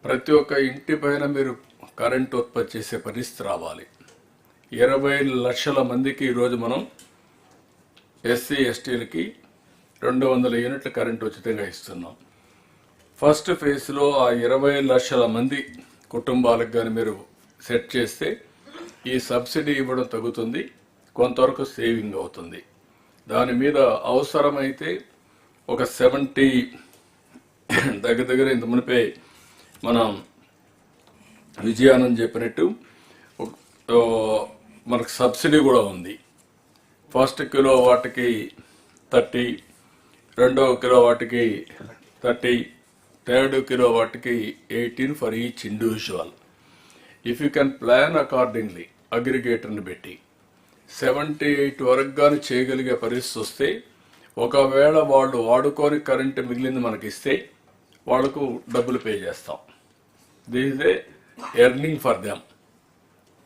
ప్రతి ఒక్క ఇంటి పైన మీరు కరెంట్ ఉత్పత్తి చేసే పరిస్థితి రావాలి. 20 లక్షల మందికి ఈరోజు మనం ఎస్సీ ఎస్టీలకి 200 యూనిట్ల కరెంట్ ఉచితంగా ఇస్తున్నాం. ఫస్ట్ ఫేజ్లో ఆ 20 లక్షల మంది కుటుంబాలకు కానీ మీరు సెట్ చేస్తే ఈ సబ్సిడీ ఇవ్వడం తగ్గుతుంది, కొంతవరకు సేవింగ్ అవుతుంది. దాని మీద అవసరమైతే ఒక 70 దగ్గర ఇంత మునిపే మనం విజయానంద్ చెప్పినట్టు మనకు సబ్సిడీ కూడా ఉంది. ఫస్ట్ కిలో వాటికి 30, రెండవ కిలో వాటికి 30, థర్డ్ కిలో వాటికి 18 for each individual. If you can plan accordingly అగ్రిగేటర్ని పెట్టి 78 వరకు కానీ చేయగలిగే పరిస్థితి వస్తే, ఒకవేళ వాళ్ళు వాడుకొని కరెంటు మిగిలింది మనకి ఇస్తే వాళ్ళకు డబ్బులు పే చేస్తాం. This is a earning for them.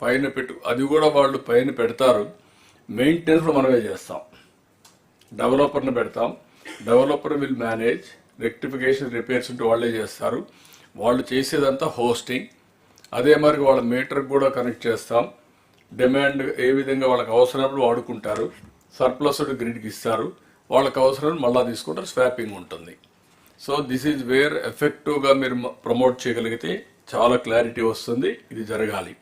పైన అది కూడా వాళ్ళు పైన పెడతారు, మెయింటెనెన్స్ మనమే చేస్తాం. డెవలపర్ని పెడతాం, developer will manage, rectification repairs ఉంటే వాళ్ళే చేస్తారు. వాళ్ళు చేసేదంతా హోస్టింగ్. అదే మరి వాళ్ళ మీటర్కి కూడా కనెక్ట్ చేస్తాం. డిమాండ్ ఏ విధంగా వాళ్ళకి అవసరమైనప్పుడు వాడుకుంటారు, సర్ప్లస్ గ్రిడ్కి ఇస్తారు, వాళ్ళకి అవసరం మళ్ళీ తీసుకుంటారు, స్వాపింగ్ ఉంటుంది. సో దిస్ ఈజ్ వేర్ ఎఫెక్టివ్గా మీరు ప్రమోట్ చేయగలిగితే చాలా క్లారిటీ వస్తుంది. ఇది జరగాలి.